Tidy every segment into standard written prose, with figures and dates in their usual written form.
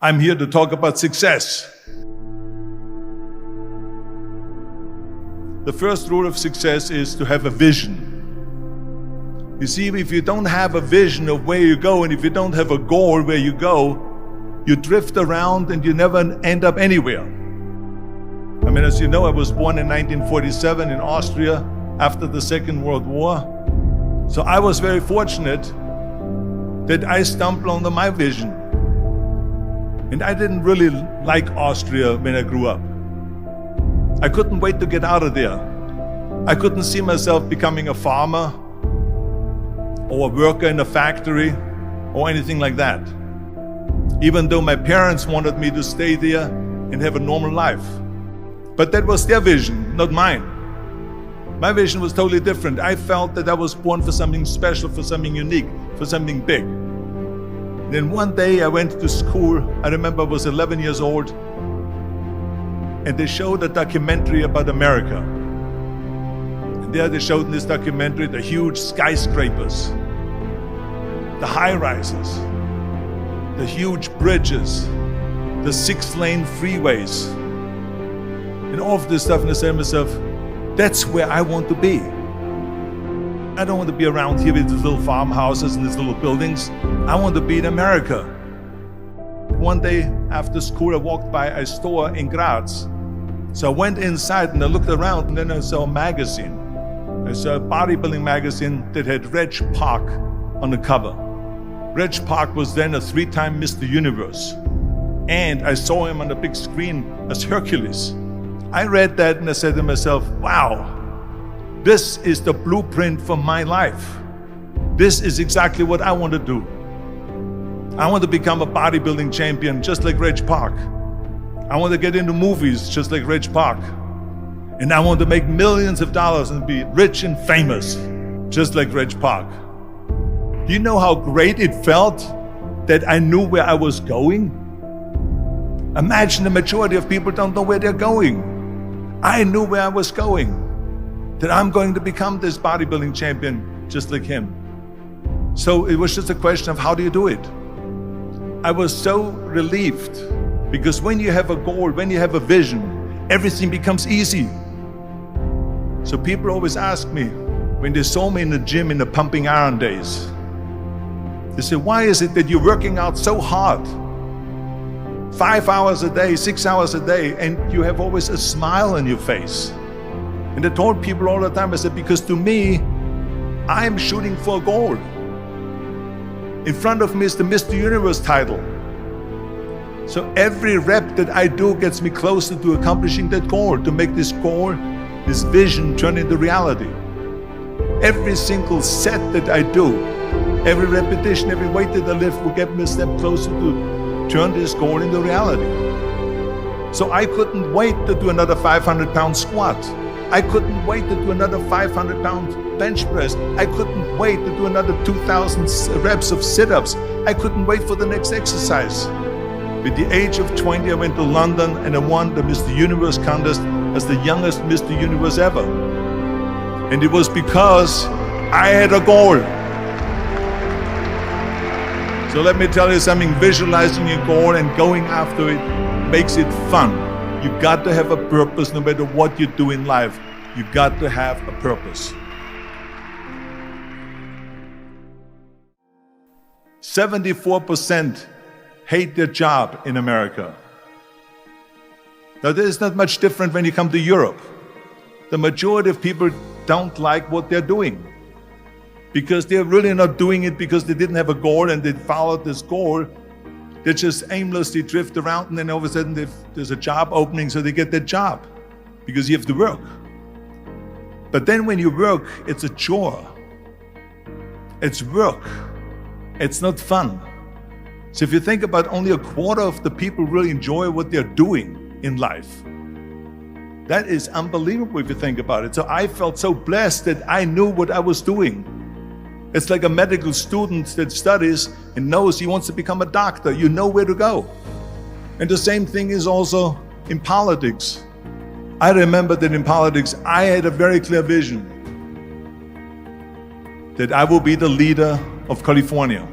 I'm here to talk about success. The first rule of success is to have a vision. You see, if you don't have a vision of where you go, and if you don't have a goal where you go, you drift around and you never end up anywhere. I mean, as you know, I was born in 1947 in Austria after the Second World War. So I was very fortunate that I stumbled onto my vision. And I didn't really like Austria when I grew up. I couldn't wait to get out of there. I couldn't see myself becoming a farmer or a worker in a factory or anything like that. Even though my parents wanted me to stay there and have a normal life. But that was their vision, not mine. My vision was totally different. I felt that I was born for something special, for something unique, for something big. Then one day I went to school. I remember I was 11 years old, and they showed a documentary about America. And there they showed in this documentary the huge skyscrapers, the high-rises, the huge bridges, the 6-lane freeways, and all of this stuff. And I said to myself, that's where I want to be. I don't want to be around here with these little farmhouses and these little buildings. I want to be in America. One day after school, I walked by a store in Graz. So I went inside and I looked around, and then I saw a magazine. I saw a bodybuilding magazine that had Reg Park on the cover. Reg Park was then a 3-time Mr. Universe. And I saw him on the big screen as Hercules. I read that and I said to myself, wow, this is the blueprint for my life. This is exactly what I want to do. I want to become a bodybuilding champion just like Reg Park. I want to get into movies just like Reg Park. And I want to make millions of dollars and be rich and famous just like Reg Park. Do you know how great it felt that I knew where I was going? Imagine the majority of people don't know where they're going. I knew where I was going, that I'm going to become this bodybuilding champion just like him. So it was just a question of how do you do it? I was so relieved, because when you have a goal, when you have a vision, everything becomes easy. So people always ask me, when they saw me in the gym in the pumping iron days, they say, why is it that you're working out so hard? 5 hours a day, 6 hours a day, and you have always a smile on your face. And I told people all the time, I said, because to me, I'm shooting for a goal. In front of me is the Mr. Universe title. So every rep that I do gets me closer to accomplishing that goal, to make this goal, this vision turn into reality. Every single set that I do, every repetition, every weight that I lift will get me a step closer to turn this goal into reality. So I couldn't wait to do another 500-pound squat. I couldn't wait to do another 500-pound bench press. I couldn't wait to do another 2,000 reps of sit-ups. I couldn't wait for the next exercise. At the age of 20, I went to London and I won the Mr. Universe contest as the youngest Mr. Universe ever. And it was because I had a goal. So let me tell you something, visualizing your goal and going after it makes it fun. You got to have a purpose no matter what you do in life. You got to have a purpose. 74% hate their job in America. Now this is not much different when you come to Europe. The majority of people don't like what they're doing, because they're really not doing it because they didn't have a goal and they followed this goal. They just aimlessly drift around, and then all of a sudden there's a job opening, so they get that job because you have to work. But then when you work, it's a chore. It's work. It's not fun. So if you think about, only a quarter of the people really enjoy what they're doing in life. That is unbelievable if you think about it. So I felt so blessed that I knew what I was doing. It's like a medical student that studies and knows he wants to become a doctor. You know where to go. And the same thing is also in politics. I remember that in politics, I had a very clear vision that I will be the leader of California.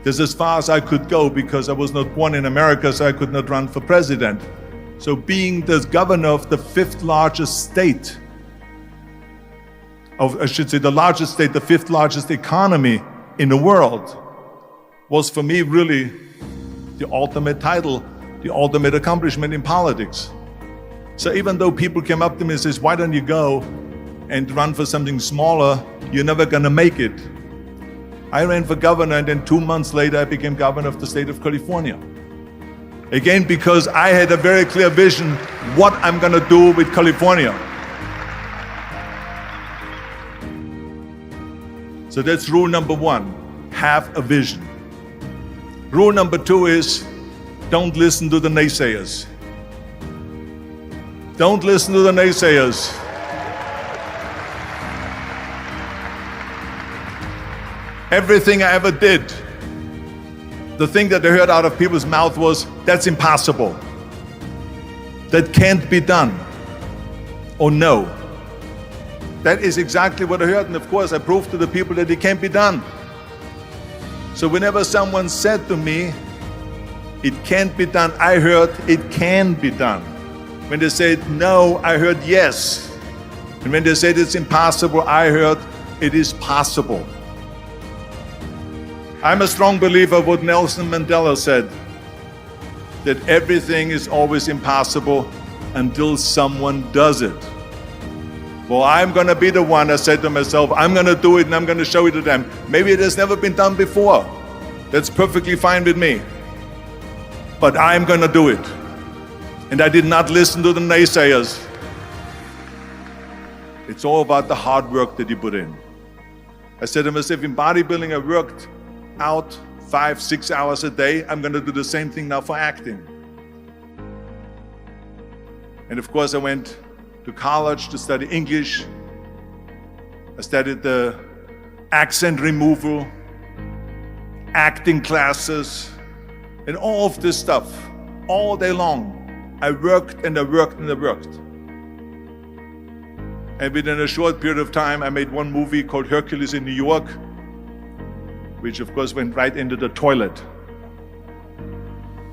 That's as far as I could go because I was not born in America, so I could not run for president. So being the governor of the fifth largest state, the largest state, the fifth largest economy in the world, was for me really the ultimate title, the ultimate accomplishment in politics. So even though people came up to me and says, why don't you go and run for something smaller, you're never gonna make it. I ran for governor, and then 2 months later I became governor of the state of California. Again, because I had a very clear vision what I'm gonna do with California. So that's rule number one, have a vision. Rule number two is, don't listen to the naysayers. Don't listen to the naysayers. Everything I ever did, the thing that I heard out of people's mouth was, that's impossible. That can't be done. Or no. That is exactly what I heard, and of course I proved to the people that it can't be done. So whenever someone said to me, it can't be done, I heard, it can be done. When they said no, I heard yes. And when they said it's impossible, I heard, it is possible. I'm a strong believer of what Nelson Mandela said, that everything is always impossible until someone does it. Well, I'm gonna be the one, I said to myself, I'm gonna do it and I'm gonna show it to them. Maybe it has never been done before. That's perfectly fine with me. But I'm gonna do it. And I did not listen to the naysayers. It's all about the hard work that you put in. I said to myself, in bodybuilding I worked out 5-6 hours a day. I'm gonna do the same thing now for acting. And of course I went to college to study English. I studied the accent removal, acting classes, and all of this stuff, all day long. I worked and I worked and I worked. And within a short period of time, I made one movie called Hercules in New York, which of course went right into the toilet.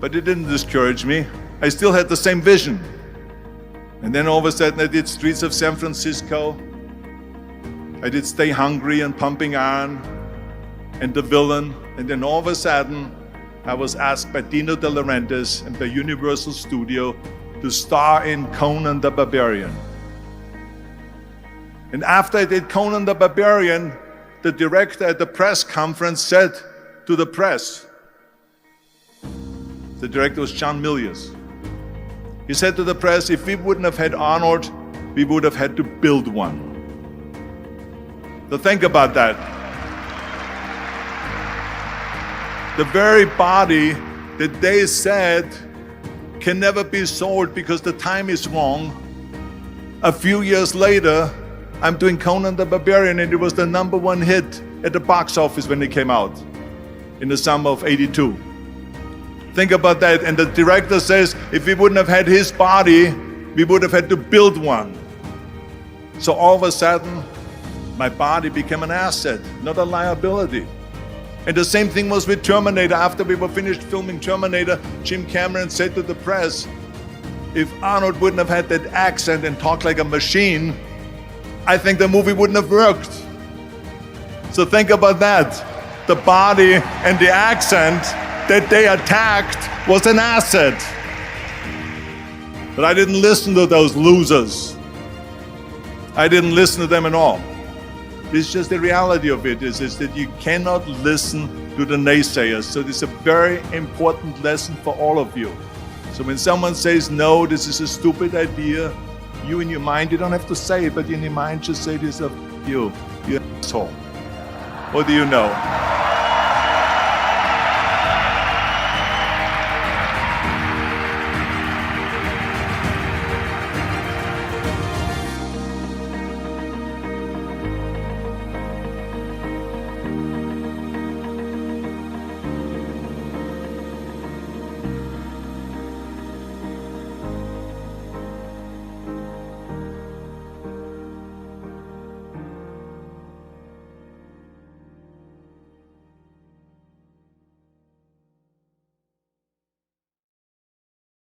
But it didn't discourage me. I still had the same vision. And then all of a sudden I did Streets of San Francisco. I did Stay Hungry and Pumping Iron and The Villain. And then all of a sudden I was asked by Dino De Laurentiis and by Universal Studio to star in Conan the Barbarian. And after I did Conan the Barbarian, the director at the press conference said to the press, the director was John Milius. He said to the press, if we wouldn't have had Arnold, we would have had to build one. So think about that. The very body that they said can never be sold because the time is wrong. A few years later, I'm doing Conan the Barbarian, and it was the #1 hit at the box office when it came out in the summer of '82. Think about that. And the director says, if we wouldn't have had his body, we would have had to build one. So all of a sudden, my body became an asset, not a liability. And the same thing was with Terminator. After we were finished filming Terminator, Jim Cameron said to the press, if Arnold wouldn't have had that accent and talked like a machine, I think the movie wouldn't have worked. So think about that. The body and the accent that they attacked was an asset. But I didn't listen to those losers. I didn't listen to them at all. It's just the reality of it is that you cannot listen to the naysayers. So this is a very important lesson for all of you. So when someone says, no, this is a stupid idea, you in your mind, you don't have to say it, but in your mind just say to yourself, you're an asshole. What do you know?